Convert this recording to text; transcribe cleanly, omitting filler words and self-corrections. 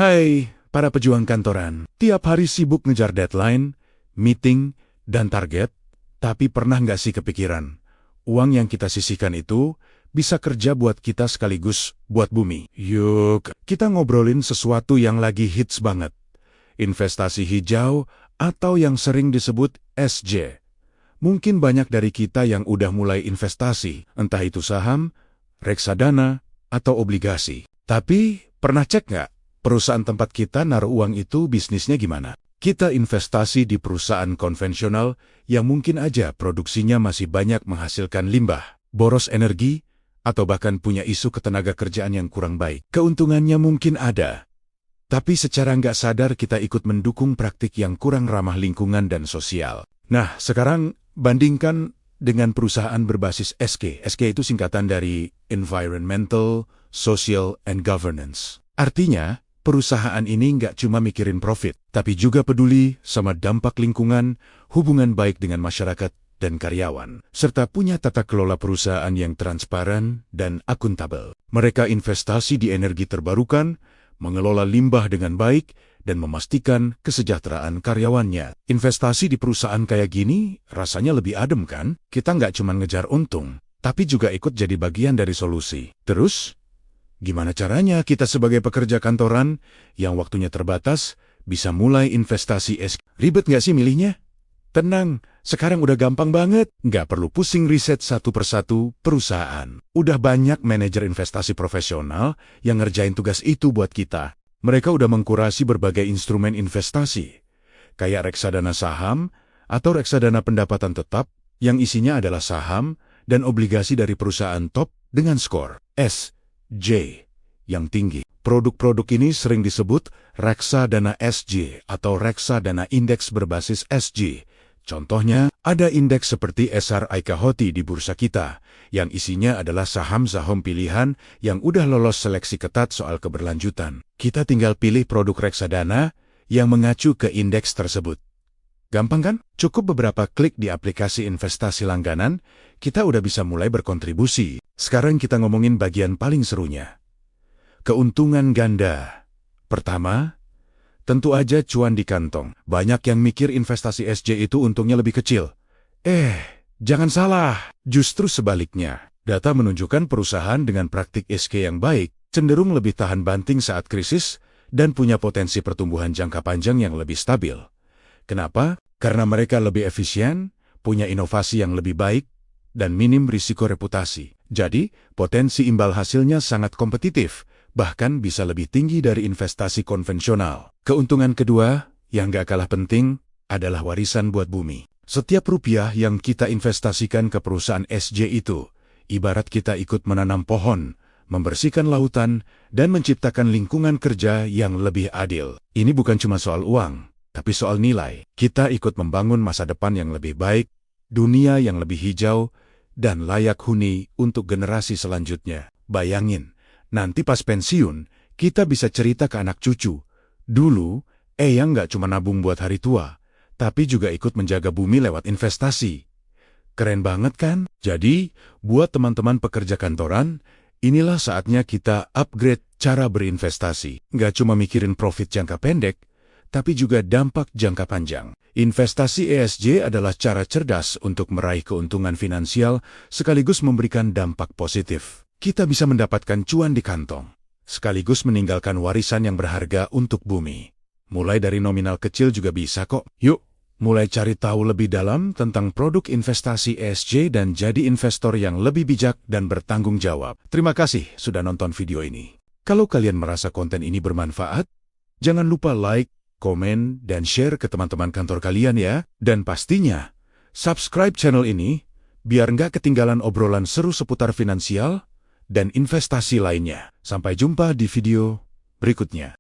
Hai, para pejuang kantoran. Tiap hari sibuk ngejar deadline, meeting, dan target, tapi pernah nggak sih kepikiran, uang yang kita sisihkan itu bisa kerja buat kita sekaligus buat bumi? Yuk, kita ngobrolin sesuatu yang lagi hits banget. Investasi hijau atau yang sering disebut SJ. Mungkin banyak dari kita yang udah mulai investasi, entah itu saham, reksadana, atau obligasi. Tapi, pernah cek nggak? Perusahaan tempat kita naruh uang itu bisnisnya gimana? Kita investasi di perusahaan konvensional yang mungkin aja produksinya masih banyak menghasilkan limbah, boros energi, atau bahkan punya isu ketenaga kerjaan yang kurang baik. Keuntungannya mungkin ada, tapi secara nggak sadar kita ikut mendukung praktik yang kurang ramah lingkungan dan sosial. Nah, sekarang bandingkan dengan perusahaan berbasis SK. SK itu singkatan dari Environmental, Social, and Governance. Artinya, perusahaan ini nggak cuma mikirin profit, tapi juga peduli sama dampak lingkungan, hubungan baik dengan masyarakat dan karyawan, serta punya tata kelola perusahaan yang transparan dan akuntabel. Mereka investasi di energi terbarukan, mengelola limbah dengan baik, dan memastikan kesejahteraan karyawannya. Investasi di perusahaan kayak gini rasanya lebih adem kan? Kita nggak cuma ngejar untung, tapi juga ikut jadi bagian dari solusi. Terus, gimana caranya kita sebagai pekerja kantoran yang waktunya terbatas bisa mulai investasi SK? Ribet nggak sih milihnya? Tenang, sekarang udah gampang banget. Nggak perlu pusing riset satu persatu perusahaan. Udah banyak manajer investasi profesional yang ngerjain tugas itu buat kita. Mereka udah mengkurasi berbagai instrumen investasi, kayak reksadana saham atau reksadana pendapatan tetap yang isinya adalah saham dan obligasi dari perusahaan top dengan skor SJ yang tinggi. Produk-produk ini sering disebut reksadana SJ atau reksadana indeks berbasis SJ. Contohnya, ada indeks seperti SRI Kahoti di bursa kita, yang isinya adalah saham-saham pilihan yang udah lolos seleksi ketat soal keberlanjutan. Kita tinggal pilih produk reksadana yang mengacu ke indeks tersebut. Gampang kan? Cukup beberapa klik di aplikasi investasi langganan, kita udah bisa mulai berkontribusi. Sekarang kita ngomongin bagian paling serunya. Keuntungan ganda. Pertama, tentu aja cuan di kantong. Banyak yang mikir investasi SJ itu untungnya lebih kecil. Jangan salah. Justru sebaliknya. Data menunjukkan perusahaan dengan praktik SK yang baik cenderung lebih tahan banting saat krisis dan punya potensi pertumbuhan jangka panjang yang lebih stabil. Kenapa? Karena mereka lebih efisien, punya inovasi yang lebih baik, dan minim risiko reputasi. Jadi, potensi imbal hasilnya sangat kompetitif, bahkan bisa lebih tinggi dari investasi konvensional. Keuntungan kedua, yang gak kalah penting, adalah warisan buat bumi. Setiap rupiah yang kita investasikan ke perusahaan SJ itu, ibarat kita ikut menanam pohon, membersihkan lautan, dan menciptakan lingkungan kerja yang lebih adil. Ini bukan cuma soal uang, tapi soal nilai. Kita ikut membangun masa depan yang lebih baik, dunia yang lebih hijau, dan layak huni untuk generasi selanjutnya. Bayangin, nanti pas pensiun, kita bisa cerita ke anak cucu. Dulu, Eyang nggak cuma nabung buat hari tua, tapi juga ikut menjaga bumi lewat investasi. Keren banget kan? Jadi, buat teman-teman pekerja kantoran, inilah saatnya kita upgrade cara berinvestasi. Nggak cuma mikirin profit jangka pendek, tapi juga dampak jangka panjang. Investasi ESG adalah cara cerdas untuk meraih keuntungan finansial sekaligus memberikan dampak positif. Kita bisa mendapatkan cuan di kantong, sekaligus meninggalkan warisan yang berharga untuk bumi. Mulai dari nominal kecil juga bisa kok. Yuk, mulai cari tahu lebih dalam tentang produk investasi ESG dan jadi investor yang lebih bijak dan bertanggung jawab. Terima kasih sudah nonton video ini. Kalau kalian merasa konten ini bermanfaat, jangan lupa like, komen, dan share ke teman-teman kantor kalian ya. Dan pastinya, subscribe channel ini biar nggak ketinggalan obrolan seru seputar finansial dan investasi lainnya. Sampai jumpa di video berikutnya.